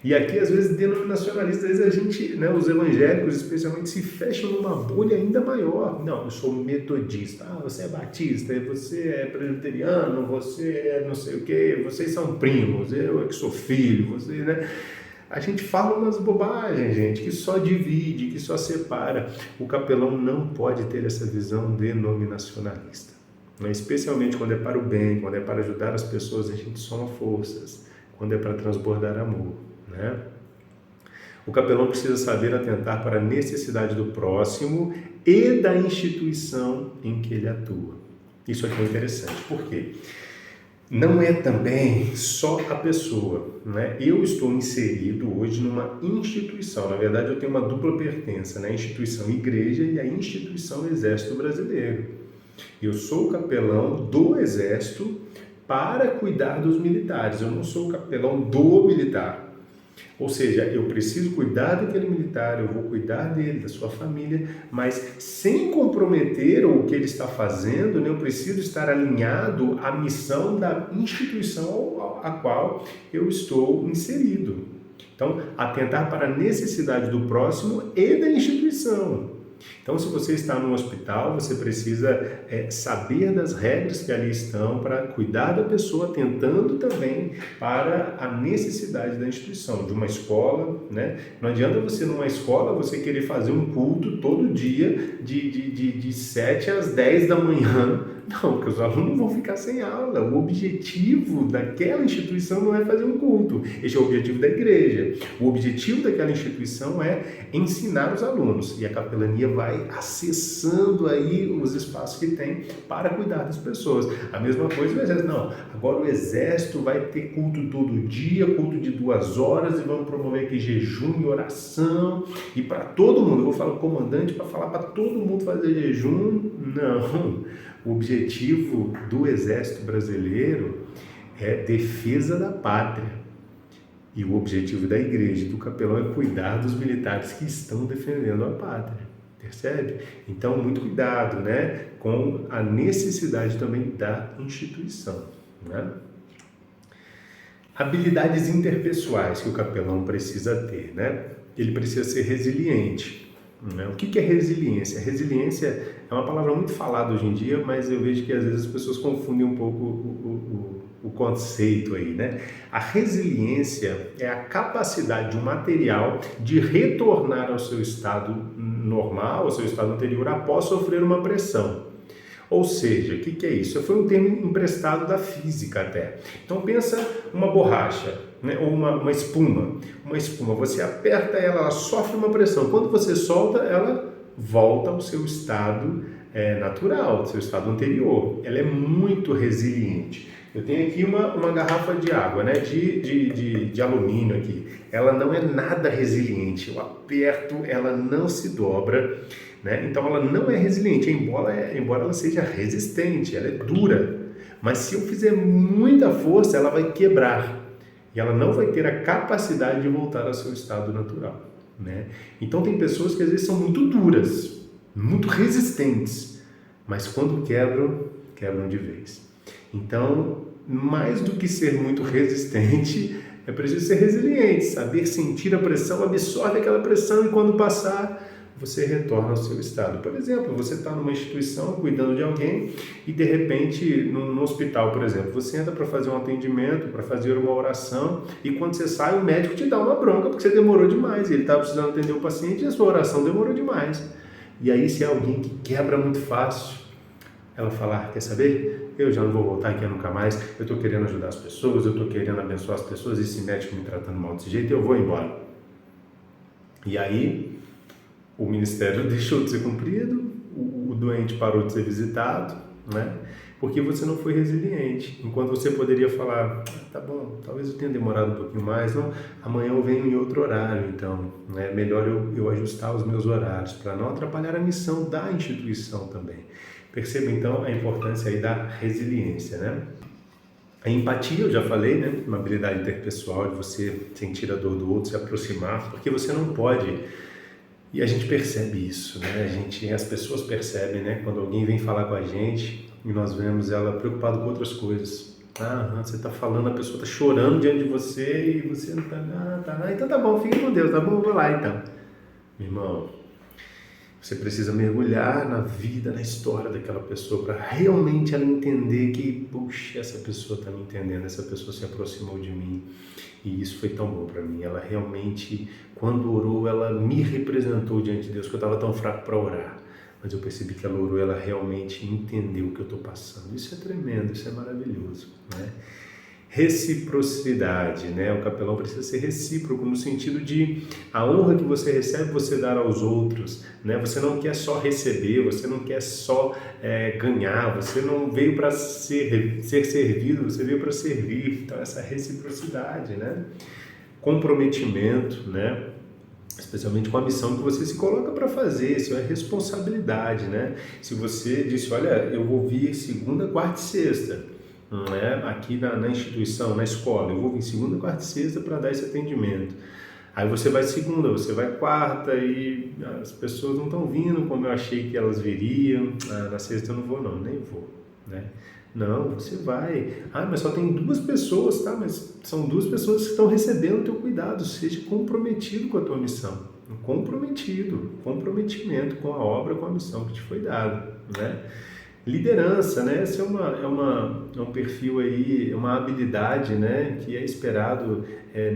E aqui, às vezes, denominacionalistas, às vezes a gente, né, os evangélicos especialmente, se fecham numa bolha ainda maior. Não, eu sou metodista. Você é batista, você é presbiteriano, você é não sei o quê, vocês são primos, eu é que sou filho, você, né? A gente fala umas bobagens, gente, que só divide, que só separa. O capelão não pode ter essa visão denominacionalista. Especialmente quando é para o bem, quando é para ajudar as pessoas, a gente soma forças, quando é para transbordar amor, né? O capelão precisa saber atentar para a necessidade do próximo e da instituição em que ele atua. Isso aqui é interessante, por quê? Não é também só a pessoa, né? Eu estou inserido hoje numa instituição, na verdade eu tenho uma dupla pertença, né? A instituição igreja e a instituição Exército Brasileiro. Eu sou o capelão do Exército para cuidar dos militares, eu não sou o capelão do militar. Ou seja, eu preciso cuidar daquele militar, eu vou cuidar dele, da sua família, mas sem comprometer o que ele está fazendo, né, eu preciso estar alinhado à missão da instituição a qual eu estou inserido. Então, atentar para a necessidade do próximo e da instituição. Então, se você está no hospital, você precisa saber das regras que ali estão para cuidar da pessoa, tentando também para a necessidade da instituição, de uma escola, né? Não adianta você, numa escola, você querer fazer um culto todo dia de 7 às 10 da manhã. Não, porque os alunos vão ficar sem aula. O objetivo daquela instituição não é fazer um culto. Este é o objetivo da igreja. O objetivo daquela instituição é ensinar os alunos. E a capelania vai acessando aí os espaços que tem para cuidar das pessoas. A mesma coisa o exército. Não, agora o exército vai ter culto todo dia, culto de 2 horas, e vamos promover aqui jejum e oração. E para todo mundo, eu vou falar o comandante para falar para todo mundo fazer jejum. Não. O objetivo do Exército Brasileiro é defesa da pátria. E o objetivo da igreja, do capelão, é cuidar dos militares que estão defendendo a pátria. Percebe? Então, muito cuidado, né, com a necessidade também da instituição, né? Habilidades interpessoais que o capelão precisa ter, né? Ele precisa ser resiliente, né? O que é resiliência? Resiliência é uma palavra muito falada hoje em dia, mas eu vejo que às vezes as pessoas confundem um pouco o conceito aí, né? A resiliência é a capacidade de um material de retornar ao seu estado normal, ao seu estado anterior, após sofrer uma pressão. Ou seja, o que é isso? Foi um termo emprestado da física até. Então pensa uma borracha, né? Ou uma espuma. Uma espuma, você aperta ela, ela sofre uma pressão. Quando você solta, ela volta ao seu estado natural, ao seu estado anterior. Ela é muito resiliente. Eu tenho aqui uma garrafa de água, né? de alumínio aqui. Ela não é nada resiliente. Eu aperto, ela não se dobra. Né? Então ela não é resiliente, embora ela seja resistente, ela é dura. Mas se eu fizer muita força, ela vai quebrar. E ela não vai ter a capacidade de voltar ao seu estado natural. Né? Então tem pessoas que às vezes são muito duras, muito resistentes, mas quando quebram, quebram de vez. Então, mais do que ser muito resistente, é preciso ser resiliente, saber sentir a pressão, absorve aquela pressão e quando passar, você retorna ao seu estado. Por exemplo, você está numa instituição cuidando de alguém e de repente, no hospital, por exemplo, você entra para fazer um atendimento, para fazer uma oração e quando você sai, o médico te dá uma bronca porque você demorou demais. Ele estava precisando atender o paciente e a sua oração demorou demais. E aí, se é alguém que quebra muito fácil, ela falar, quer saber? Eu já não vou voltar aqui nunca mais, eu estou querendo ajudar as pessoas, eu estou querendo abençoar as pessoas, esse médico me tratando mal desse jeito, eu vou embora. E aí, o ministério deixou de ser cumprido, o doente parou de ser visitado, né? Porque você não foi resiliente. Enquanto você poderia falar, tá bom, talvez eu tenha demorado um pouquinho mais, não, amanhã eu venho em outro horário, então é melhor eu ajustar os meus horários para não atrapalhar a missão da instituição também. Perceba então a importância aí da resiliência, né? A empatia, eu já falei, né? Uma habilidade interpessoal de você sentir a dor do outro, se aproximar, porque você não pode. E a gente percebe isso, né? As pessoas percebem, né? Quando alguém vem falar com a gente e nós vemos ela preocupada com outras coisas. Você está falando, a pessoa está chorando diante de você e você não está... então tá bom, fique com Deus, tá bom, vou lá então. Meu irmão, você precisa mergulhar na vida, na história daquela pessoa para realmente ela entender que, puxa, essa pessoa está me entendendo, essa pessoa se aproximou de mim e isso foi tão bom para mim. Ela realmente, quando orou, ela me representou diante de Deus, que eu estava tão fraco para orar. Mas eu percebi que ela orou, ela realmente entendeu o que eu estou passando. Isso é tremendo, isso é maravilhoso, né? Reciprocidade, né? O capelão precisa ser recíproco no sentido de a honra que você recebe, você dar aos outros, né? Você não quer só receber, você não quer só ganhar, você não veio para ser servido, você veio para servir. Então essa reciprocidade, né? Comprometimento, né? Especialmente com a missão que você se coloca para fazer, isso é responsabilidade, né? Se você disse, olha, eu vou vir segunda, quarta e sexta, aqui na instituição, na escola, eu vou vir segunda, quarta e sexta para dar esse atendimento. Aí você vai segunda, você vai quarta e as pessoas não estão vindo como eu achei que elas viriam. Na sexta eu não vou não, nem vou, né? Não, você vai. Mas só tem 2 pessoas, tá? Mas são 2 pessoas que estão recebendo o teu cuidado. Seja comprometido com a tua missão. Comprometimento com a obra, com a missão que te foi dada, né? Liderança, né? Esse é um perfil aí, uma habilidade, né? Que é esperado,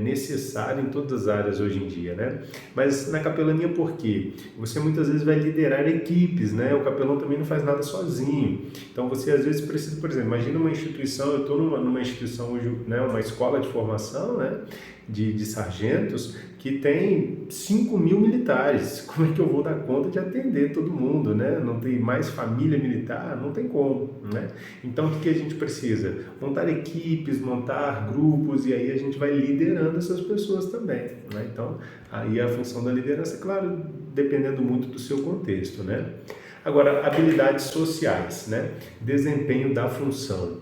necessário em todas as áreas hoje em dia, né? Mas na capelania por quê? Você muitas vezes vai liderar equipes, né? O capelão também não faz nada sozinho. Então você às vezes precisa, por exemplo, imagina uma instituição, eu estou numa instituição hoje, né? Uma escola de formação, né? De sargentos, que tem 5.000 militares. Como é que eu vou dar conta de atender todo mundo, né? Não tem mais família militar, não tem como, né? Então o que a gente precisa? Montar equipes, montar grupos e aí a gente vai liderando essas pessoas também, né? Então aí a função da liderança, claro, dependendo muito do seu contexto, né? Agora, habilidades sociais, né? Desempenho da função.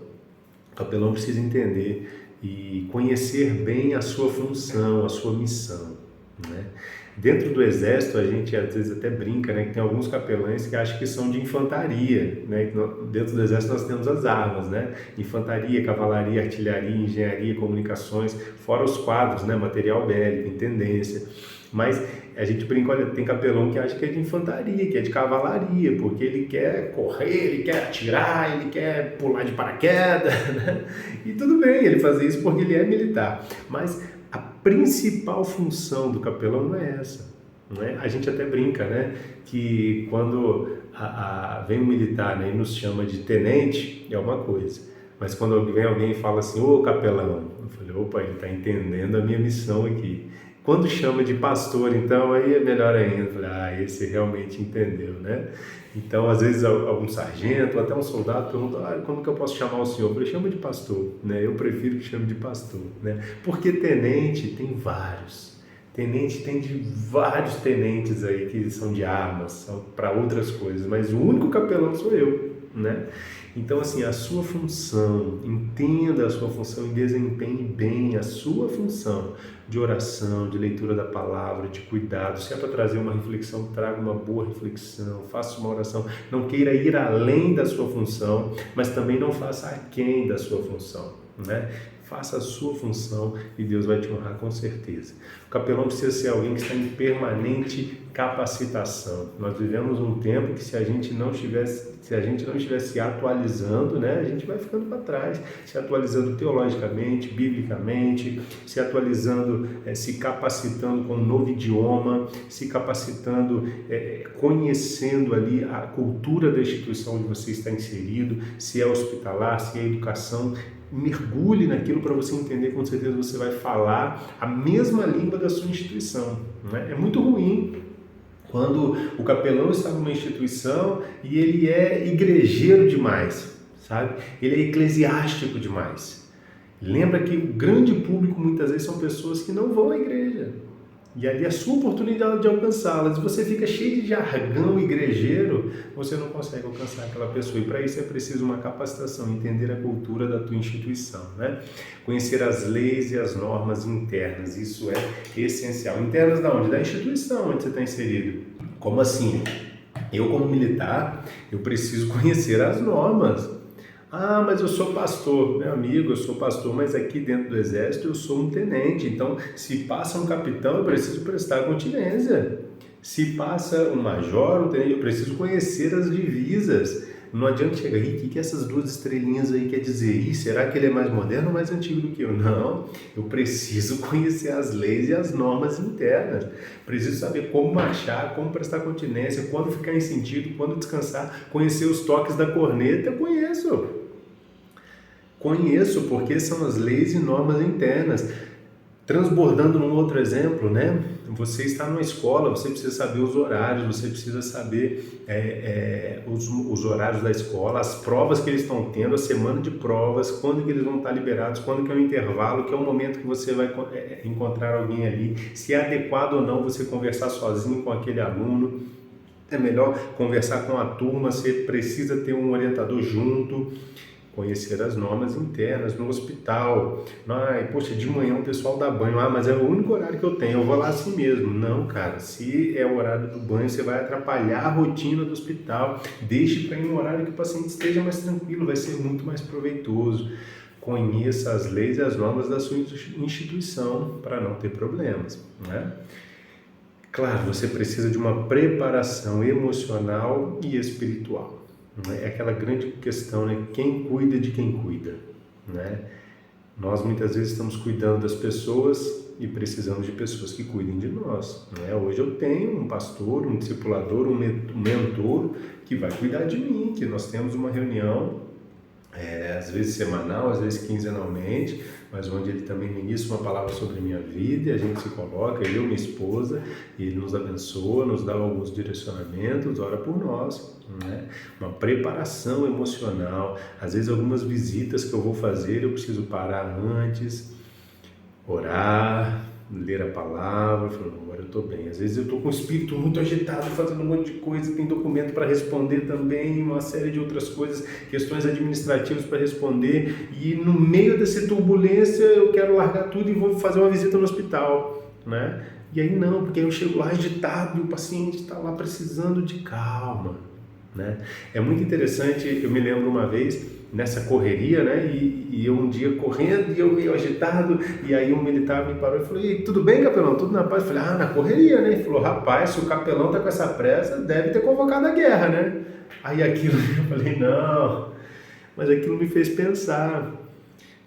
O capelão precisa entender e conhecer bem a sua função, a sua missão, né? Dentro do exército, a gente às vezes até brinca, né, que tem alguns capelães que acham que são de infantaria, né? Dentro do exército nós temos as armas, né? Infantaria, cavalaria, artilharia, engenharia, comunicações, fora os quadros, né? Material bélico, intendência. Mas a gente brinca, olha, tem capelão que acha que é de infantaria, que é de cavalaria, porque ele quer correr, ele quer atirar, ele quer pular de paraquedas, né? E tudo bem ele fazer isso porque ele é militar, mas a principal função do capelão não é essa, não é? A gente até brinca, né, que quando vem um militar, né, e nos chama de tenente, é uma coisa, mas quando vem alguém e fala assim, ô capelão, eu falei, opa, ele está entendendo a minha missão aqui. Quando chama de pastor, então, aí é melhor ainda. Eu falei, esse realmente entendeu, né? Então, às vezes, algum sargento, até um soldado pergunta, como que eu posso chamar o senhor? Eu falei, chama de pastor, né? Eu prefiro que chame de pastor, né? Porque tenente tem vários. Tenente tem de vários tenentes aí que são de armas, são para outras coisas, mas o único capelão sou eu, né? Então, assim, a sua função, entenda a sua função e desempenhe bem a sua função de oração, de leitura da palavra, de cuidado. Se é para trazer uma reflexão, traga uma boa reflexão, faça uma oração. Não queira ir além da sua função, mas também não faça aquém da sua função, né? Faça a sua função e Deus vai te honrar com certeza. O capelão precisa ser alguém que está em permanente capacitação. Nós vivemos um tempo que se a gente não estivesse se atualizando, né, a gente vai ficando para trás, se atualizando teologicamente, biblicamente, se atualizando, se capacitando com um novo idioma, se capacitando, conhecendo ali a cultura da instituição onde você está inserido, se é hospitalar, se é educação. Mergulhe naquilo para você entender, com certeza você vai falar a mesma língua da sua instituição, né? É muito ruim quando o capelão está numa instituição e ele é igrejeiro demais, sabe? Ele é eclesiástico demais. Lembra que o grande público muitas vezes são pessoas que não vão à igreja. E ali é a sua oportunidade de alcançá-las. Se você fica cheio de jargão igrejeiro, você não consegue alcançar aquela pessoa. E para isso é preciso uma capacitação, entender a cultura da tua instituição, né? Conhecer as leis e as normas internas, isso é essencial. Internas da onde? Da instituição onde você está inserido. Como assim? Eu, como militar, eu preciso conhecer as normas. Mas eu sou pastor, meu amigo, eu sou pastor, mas aqui dentro do exército eu sou um tenente, então se passa um capitão eu preciso prestar continência, se passa um major, um tenente, eu preciso conhecer as divisas, não adianta chegar aqui, o que essas duas estrelinhas aí quer dizer? Será que ele é mais moderno ou mais antigo do que eu? Não, eu preciso conhecer as leis e as normas internas, preciso saber como marchar, como prestar continência, quando ficar em sentido, quando descansar, conhecer os toques da corneta, eu conheço porque são as leis e normas internas. Transbordando num outro exemplo, né? Você está numa escola, você precisa saber os horários, você precisa saber os horários da escola, as provas que eles estão tendo, a semana de provas, quando que eles vão estar liberados, quando que é o intervalo, que é o momento que você vai encontrar alguém ali, se é adequado ou não você conversar sozinho com aquele aluno. É melhor conversar com a turma, você precisa ter um orientador junto. Conhecer as normas internas no hospital. Poxa, de manhã o pessoal dá banho. Mas é o único horário que eu tenho, eu vou lá assim mesmo. Não, cara, se é o horário do banho, você vai atrapalhar a rotina do hospital. Deixe para ir no horário que o paciente esteja mais tranquilo, vai ser muito mais proveitoso. Conheça as leis e as normas da sua instituição para não ter problemas, né? Claro, você precisa de uma preparação emocional e espiritual. É aquela grande questão, né? Quem cuida de quem cuida, né? Nós muitas vezes estamos cuidando das pessoas e precisamos de pessoas que cuidem de nós, né? Hoje eu tenho um pastor, um discipulador, um mentor que vai cuidar de mim, que nós temos uma reunião, às vezes semanal, às vezes quinzenalmente, mas onde ele também ministra uma palavra sobre a minha vida e a gente se coloca, eu e minha esposa, e ele nos abençoa, nos dá alguns direcionamentos, ora por nós, né? Uma preparação emocional, às vezes algumas visitas que eu vou fazer, eu preciso parar antes, orar, ler a palavra, falar, agora eu estou bem. Às vezes eu estou com o espírito muito agitado, fazendo um monte de coisa, tem documento para responder também, uma série de outras coisas, questões administrativas para responder, e no meio dessa turbulência eu quero largar tudo e vou fazer uma visita no hospital, né? E aí não, porque aí eu chego lá agitado e o paciente está lá precisando de calma, né? É muito interessante, eu me lembro uma vez nessa correria, né? E eu um dia correndo e eu meio agitado, e aí um militar me parou e falou: "E tudo bem, capelão? Tudo na paz?" Eu falei: "Ah, na correria, né?" Ele falou: "Rapaz, se o capelão tá com essa pressa, deve ter convocado a guerra, né?" Aí aquilo eu falei: "Não", mas aquilo me fez pensar,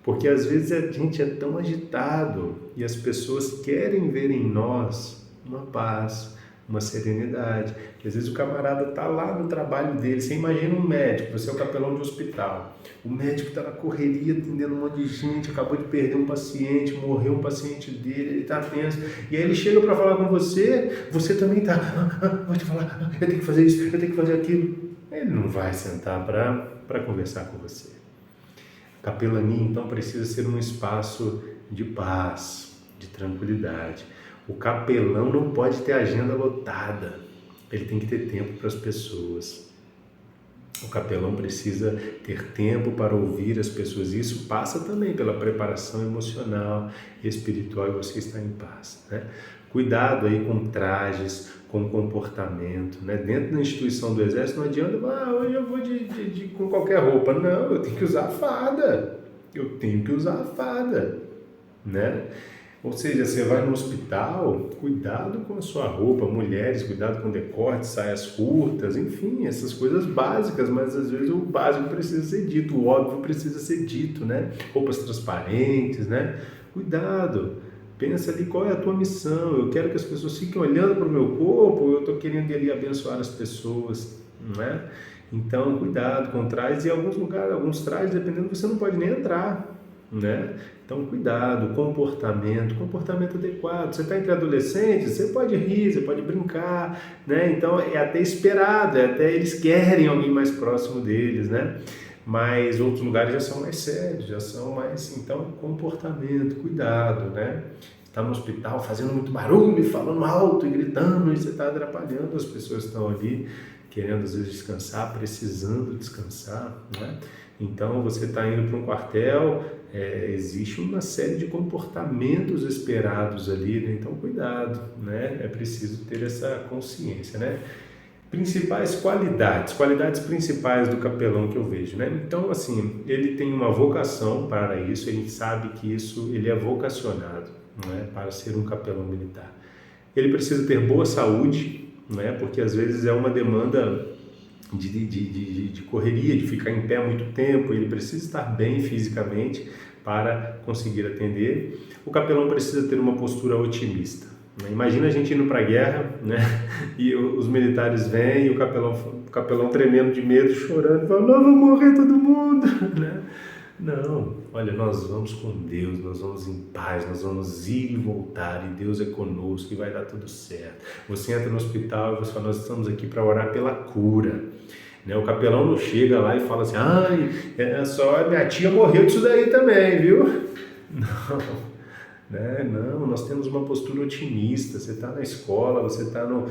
porque às vezes a gente é tão agitado e as pessoas querem ver em nós uma paz, uma serenidade. E às vezes o camarada está lá no trabalho dele. Você imagina um médico, você é o capelão de hospital. O médico está na correria atendendo um monte de gente, acabou de perder um paciente, morreu um paciente dele, ele está tenso. E aí ele chega para falar com você, você também está, vou te falar, eu tenho que fazer isso, eu tenho que fazer aquilo. Ele não vai sentar para conversar com você. Capelania, então, precisa ser um espaço de paz, de tranquilidade. O capelão não pode ter agenda lotada, ele tem que ter tempo para as pessoas. O capelão precisa ter tempo para ouvir as pessoas. Isso passa também pela preparação emocional e espiritual e você está em paz, né? Cuidado aí com trajes, com comportamento, né? Dentro da instituição do exército não adianta, hoje eu vou com qualquer roupa. Não, eu tenho que usar a farda. Eu tenho que usar a farda, né? Ou seja, você vai no hospital, cuidado com a sua roupa, mulheres, cuidado com decote, saias curtas, enfim, essas coisas básicas, mas às vezes o básico precisa ser dito, o óbvio precisa ser dito, né? Roupas transparentes, né? Cuidado, pensa ali qual é a tua missão, eu quero que as pessoas fiquem olhando para o meu corpo, ou eu estou querendo ir ali abençoar as pessoas, né? Então, cuidado com trajes, e em alguns lugares, alguns trajes, dependendo, você não pode nem entrar, né? Então, cuidado, comportamento adequado. Você está entre adolescentes, você pode rir, você pode brincar, né? Então, é até esperado, até eles querem alguém mais próximo deles, né? Mas outros lugares já são mais sérios, já são mais, então, comportamento, cuidado, né? Está no hospital fazendo muito barulho, falando alto e gritando, e você está atrapalhando as pessoas que estão ali, querendo às vezes descansar, precisando descansar, né? Então você está indo para um quartel, existe uma série de comportamentos esperados ali, né? Então cuidado, né? É preciso ter essa consciência, né? Principais qualidades principais do capelão que eu vejo, né? Então, assim, ele tem uma vocação para isso, a gente sabe que ele é vocacionado, né, para ser um capelão militar. Ele precisa ter boa saúde, né, porque às vezes é uma demanda de correria, de ficar em pé muito tempo, ele precisa estar bem fisicamente para conseguir atender. O capelão precisa ter uma postura otimista. Imagina a gente indo para a guerra, né? E os militares vêm e o capelão tremendo de medo, chorando, falando: "Nós vamos morrer todo mundo", né? Não, olha, nós vamos com Deus, nós vamos em paz, nós vamos ir e voltar, e Deus é conosco e vai dar tudo certo. Você entra no hospital e você fala: "Nós estamos aqui para orar pela cura", né? O capelão não chega lá e fala assim: "Ai, só minha tia morreu disso daí também, viu?" Não. Né? Não, nós temos uma postura otimista. Você está na escola, você está no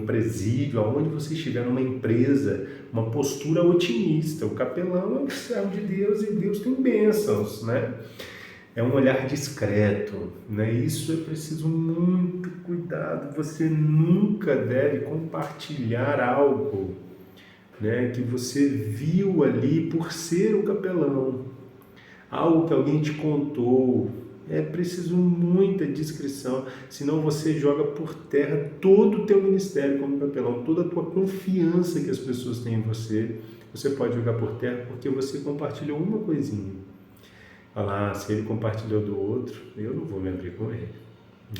presídio, aonde você estiver, numa empresa, uma postura otimista. O capelão é um servo de Deus e Deus tem bênçãos, né? É um olhar discreto, né? Isso é preciso muito cuidado. Você nunca deve compartilhar algo, né, que você viu ali por ser o capelão. Algo que alguém te contou, é preciso muita discrição, senão você joga por terra todo o teu ministério como capelão, toda a tua confiança que as pessoas têm em você, você pode jogar por terra porque você compartilhou uma coisinha. Falar, se ele compartilhou do outro, eu não vou me abrir com ele,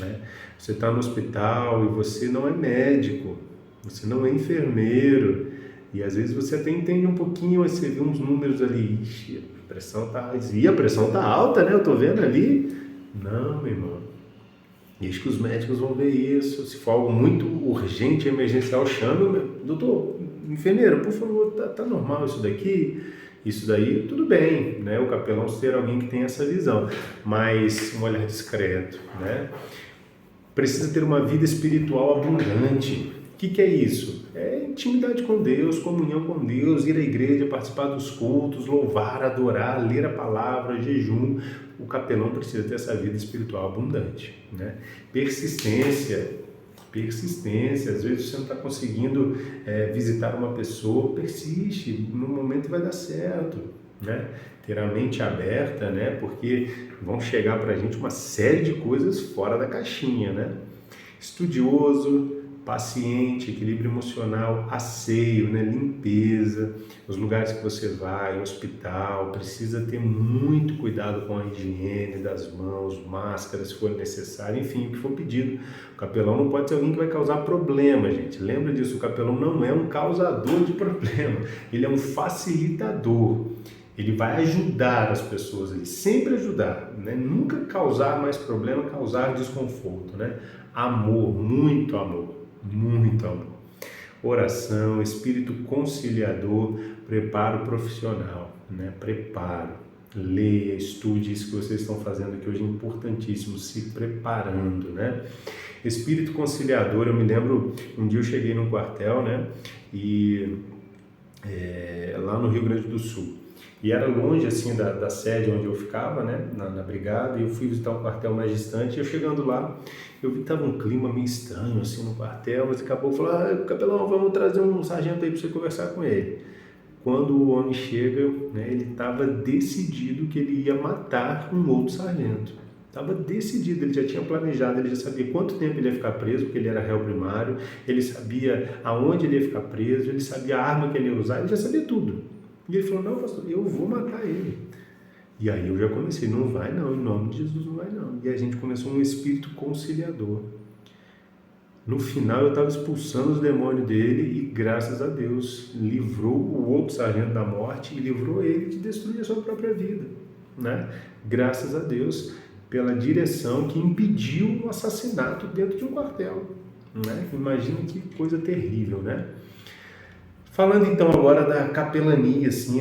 né? Você está no hospital e você não é médico, você não é enfermeiro, e às vezes você até entende um pouquinho, você vê uns números ali, ixi, a pressão tá alta, né? Eu tô vendo ali. Não, meu irmão. Diz que os médicos vão ver isso. Se for algo muito urgente, emergencial, chame o doutor, enfermeiro, por favor, tá normal isso daqui? Isso daí, tudo bem, né? O capelão ser alguém que tem essa visão, mas um olhar discreto, né? Precisa ter uma vida espiritual abundante. O que é isso? É intimidade com Deus, comunhão com Deus, ir à igreja, participar dos cultos, louvar, adorar, ler a palavra, jejum. o capelão precisa ter essa vida espiritual abundante, né? Persistência, às vezes você não está conseguindo visitar uma pessoa, persiste, no momento vai dar certo, né? Ter a mente aberta, né? Porque vão chegar para a gente uma série de coisas fora da caixinha, né? Estudioso, paciente, equilíbrio emocional, asseio, né? Limpeza, os lugares que você vai, hospital, precisa ter muito cuidado com a higiene das mãos, máscara se for necessário, enfim, o que for pedido. O capelão não pode ser alguém que vai causar problema, gente. Lembra disso, o capelão não é um causador de problema, ele é um facilitador. Ele vai ajudar as pessoas, ele sempre ajudar, né? Nunca causar mais problema, causar desconforto, né? Amor, muito amor, muito amor. Oração, espírito conciliador, preparo profissional, né? Preparo. Leia, estude isso que vocês estão fazendo aqui hoje, é importantíssimo, se preparando, né? Espírito conciliador, eu me lembro, um dia eu cheguei num quartel, né? E lá no Rio Grande do Sul. E era longe, assim, da sede onde eu ficava, né, na brigada, e eu fui visitar um quartel mais distante, e eu chegando lá, eu vi que estava um clima meio estranho, assim, no quartel, mas acabou falando, capelão, vamos trazer um sargento aí para você conversar com ele. Quando o homem chega, né, ele estava decidido que ele ia matar um outro sargento. Estava decidido, ele já tinha planejado, ele já sabia quanto tempo ele ia ficar preso, porque ele era réu primário, ele sabia aonde ele ia ficar preso, ele sabia a arma que ele ia usar, ele já sabia tudo. E ele falou, não, pastor, eu vou matar ele. E aí eu já comecei, não vai não, em nome de Jesus não vai não. E a gente começou um espírito conciliador. No final eu estava expulsando os demônios dele e graças a Deus livrou o outro sargento da morte e livrou ele de destruir a sua própria vida, né? Graças a Deus pela direção que impediu o assassinato dentro de um quartel, né? Imagina que coisa terrível, né? Falando então agora da capelania, assim,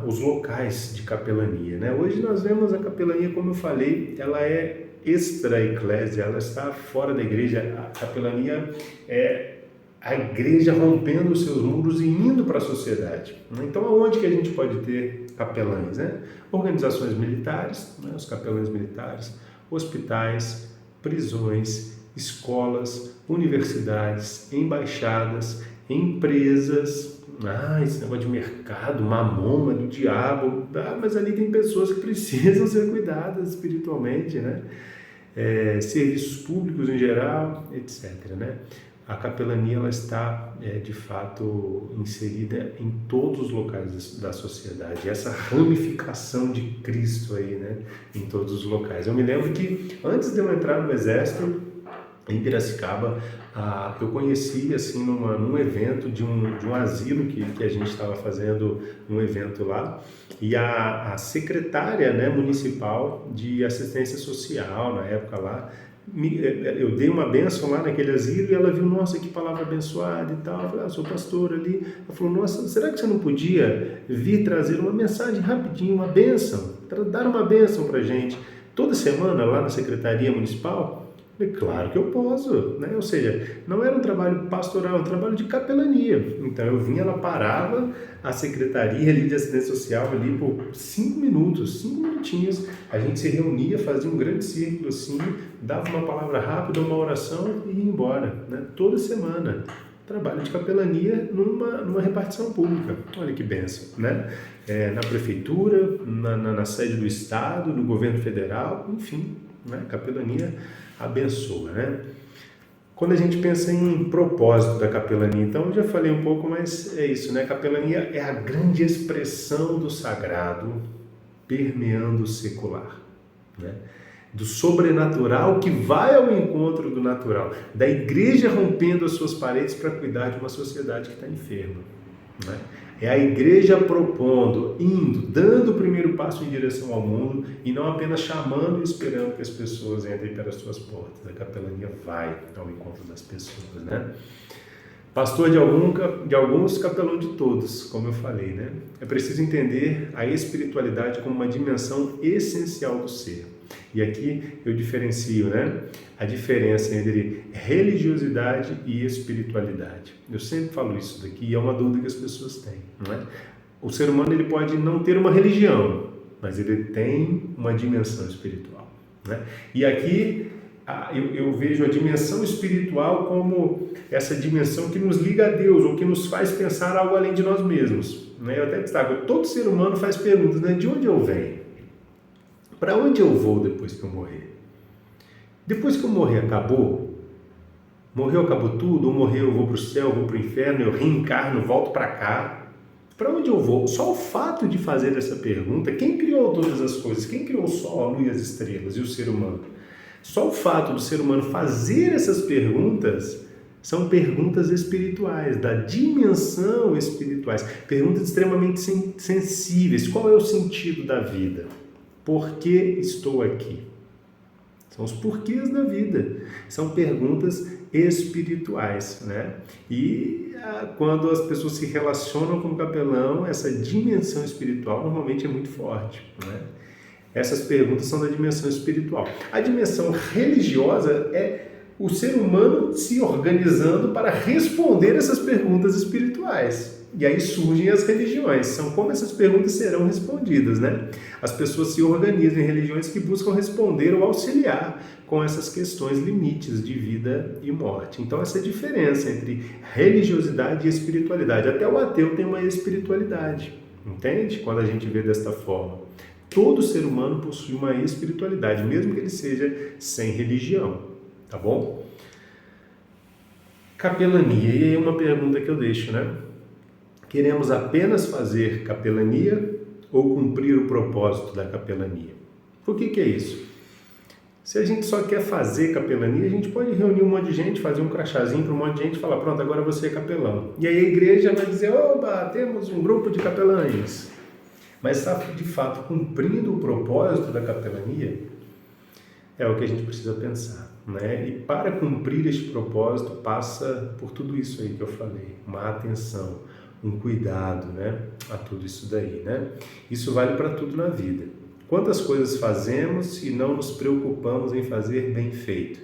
os locais de capelania, né? Hoje nós vemos a capelania, como eu falei, ela é extra-eclésia, ela está fora da igreja. A capelania é a igreja rompendo os seus muros e indo para a sociedade. Então, aonde que a gente pode ter capelães, né? Organizações militares, né? Os capelães militares, hospitais, prisões, escolas, universidades, embaixadas, empresas. Esse negócio de mercado, mamona do diabo, mas ali tem pessoas que precisam ser cuidadas espiritualmente, né? Serviços públicos em geral, etc, né? A capelania ela está, de fato, inserida em todos os locais da sociedade. Essa ramificação de Cristo aí, né? Em todos os locais. Eu me lembro que antes de eu entrar no exército, em Piracicaba, eu conheci assim num evento de um asilo que a gente estava fazendo um evento lá, e a secretária, né, municipal de assistência social na época lá, eu dei uma bênção lá naquele asilo e ela viu, nossa, que palavra abençoada e tal. Eu falei, sou pastor ali. Ela falou, nossa, será que você não podia vir trazer uma mensagem rapidinho, uma bênção, dar uma bênção para a gente toda semana lá na secretaria municipal? Falei, claro que eu posso, né? Ou seja, não era um trabalho pastoral, era um trabalho de capelania. Então eu vinha, ela parava a secretaria ali de assistência social ali por 5 minutinhos, a gente se reunia, fazia um grande círculo assim, dava uma palavra rápida, uma oração e ia embora, né? Toda semana. Trabalho de capelania numa repartição pública. Olha que bênção, né? Na prefeitura, na sede do Estado, no governo federal, enfim, né? Capelania abençoa, né? Quando a gente pensa em propósito da capelania, então eu já falei um pouco, mas é isso, né? Capelania é a grande expressão do sagrado permeando o secular, né? Do sobrenatural que vai ao encontro do natural, da igreja rompendo as suas paredes para cuidar de uma sociedade que está enferma, né? É a igreja propondo, indo, dando o primeiro passo em direção ao mundo e não apenas chamando e esperando que as pessoas entrem pelas suas portas. A capelania vai ao encontro das pessoas, né? Pastor de alguns, capelão de todos, como eu falei, né? É preciso entender a espiritualidade como uma dimensão essencial do ser. E aqui eu diferencio, né? A diferença entre religiosidade e espiritualidade. Eu sempre falo isso daqui e é uma dúvida que as pessoas têm, não é? O ser humano ele pode não ter uma religião, mas ele tem uma dimensão espiritual, né? E aqui eu vejo a dimensão espiritual como essa dimensão que nos liga a Deus, ou que nos faz pensar algo além de nós mesmos, né? Eu até destaco, todo ser humano faz perguntas, né? De onde eu venho? Para onde eu vou depois que eu morrer? Depois que eu morrer, acabou? Morreu, acabou tudo? Ou morreu, eu vou para o céu, vou para o inferno, eu reencarno, volto para cá? Para onde eu vou? Só o fato de fazer essa pergunta, quem criou todas as coisas? Quem criou o sol, a lua e as estrelas e o ser humano? Só o fato do ser humano fazer essas perguntas são perguntas espirituais, da dimensão espirituais, perguntas extremamente sensíveis. Qual é o sentido da vida? Por que estou aqui? São os porquês da vida, são perguntas espirituais, né? E quando as pessoas se relacionam com o capelão, essa dimensão espiritual normalmente é muito forte, né? Essas perguntas são da dimensão espiritual. A dimensão religiosa é o ser humano se organizando para responder essas perguntas espirituais. E aí surgem as religiões, são como essas perguntas serão respondidas, né? As pessoas se organizam em religiões que buscam responder ou auxiliar com essas questões limites de vida e morte. Então essa é a diferença entre religiosidade e espiritualidade. Até o ateu tem uma espiritualidade, entende? Quando a gente vê desta forma. Todo ser humano possui uma espiritualidade, mesmo que ele seja sem religião, tá bom? Capelania, e aí é uma pergunta que eu deixo, né? Queremos apenas fazer capelania ou cumprir o propósito da capelania? Por que é isso? Se a gente só quer fazer capelania, a gente pode reunir um monte de gente, fazer um crachazinho para um monte de gente e falar, pronto, agora você é capelão. E aí a igreja vai dizer, oba, temos um grupo de capelães. Mas está de fato cumprindo o propósito da capelania? É o que a gente precisa pensar, né? E para cumprir este propósito passa por tudo isso aí que eu falei, uma atenção, um cuidado, né? A tudo isso daí, né? Isso vale para tudo na vida. Quantas coisas fazemos e não nos preocupamos em fazer bem feito,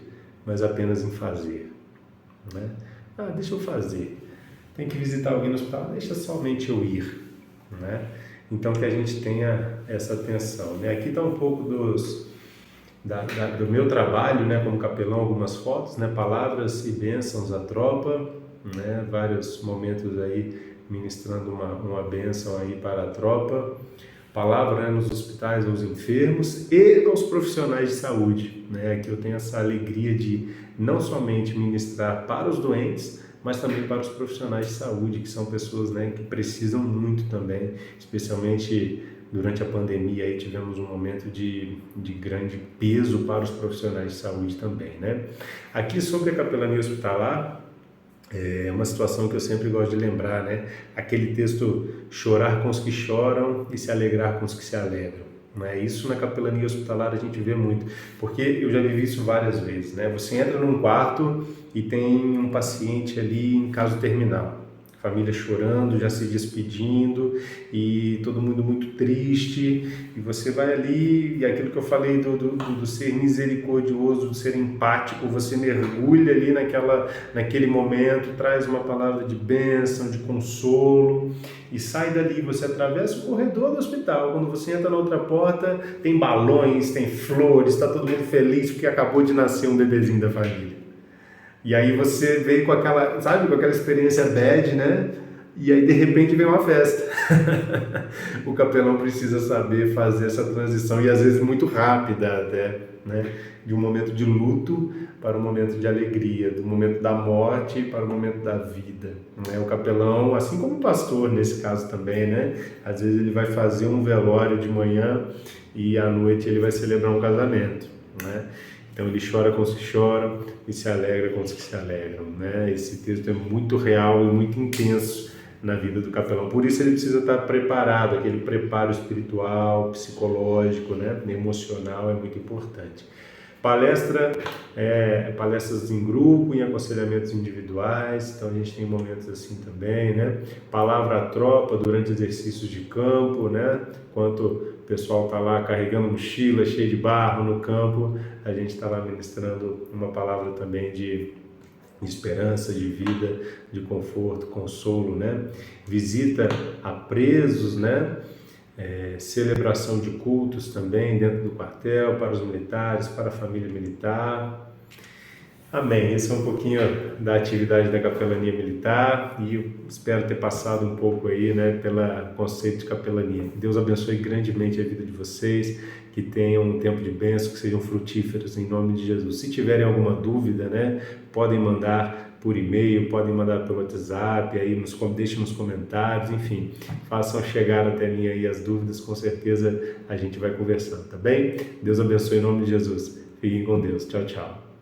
mas apenas em fazer, né? Deixa eu fazer. Tem que visitar alguém no hospital, deixa somente eu ir, né? Então que a gente tenha essa atenção, né? Aqui está um pouco do meu trabalho, né, como capelão, algumas fotos, né? Palavras e bênçãos à tropa, né? Vários momentos aí ministrando uma bênção aí para a tropa. Palavra, né, nos hospitais aos enfermos e aos profissionais de saúde, né? Aqui eu tenho essa alegria de não somente ministrar para os doentes, mas também para os profissionais de saúde, que são pessoas, né, que precisam muito também, especialmente durante a pandemia, aí tivemos um momento de grande peso para os profissionais de saúde também, né? Aqui sobre a capelania hospitalar, é uma situação que eu sempre gosto de lembrar, né? Aquele texto, chorar com os que choram e se alegrar com os que se alegram. Né? Isso na capelania hospitalar a gente vê muito, porque eu já vivi isso várias vezes, né? Você entra num quarto e tem um paciente ali em caso terminal, família chorando, já se despedindo e todo mundo muito triste, e você vai ali, e aquilo que eu falei do ser misericordioso, do ser empático, você mergulha ali naquele momento, traz uma palavra de bênção, de consolo, e sai dali, você atravessa o corredor do hospital. Quando você entra na outra porta, tem balões, tem flores, está todo mundo feliz porque acabou de nascer um bebezinho da família. E aí você veio com aquela, sabe, com aquela experiência bad, né? E aí de repente vem uma festa. O capelão precisa saber fazer essa transição, e às vezes muito rápida até, né? De um momento de luto para um momento de alegria, do momento da morte para o momento da vida. Né? O capelão, assim como o pastor nesse caso também, né? Às vezes ele vai fazer um velório de manhã e à noite ele vai celebrar um casamento, né? Então ele chora com os que choram e se alegra com os que se alegram, né? Esse texto é muito real e muito intenso na vida do capelão. Por isso ele precisa estar preparado, aquele preparo espiritual, psicológico, né? Emocional é muito importante. Palestras em grupo, em aconselhamentos individuais, então a gente tem momentos assim também, né? Palavra à tropa durante exercícios de campo, né? Enquanto o pessoal está lá carregando mochila, cheio de barro no campo, a gente está lá ministrando uma palavra também de esperança, de vida, de conforto, consolo, né? Visita a presos, né? celebração de cultos também dentro do quartel, para os militares, para a família militar. Amém. Esse é um pouquinho da atividade da capelania militar e eu espero ter passado um pouco aí, né, pelo conceito de capelania. Deus abençoe grandemente a vida de vocês, que tenham um tempo de bênção, que sejam frutíferos em nome de Jesus. Se tiverem alguma dúvida, né, podem mandar por e-mail, podem mandar pelo WhatsApp, aí deixem nos comentários, enfim, façam chegar até mim aí as dúvidas, com certeza a gente vai conversando, tá bem? Deus abençoe em nome de Jesus. Fiquem com Deus. Tchau, tchau.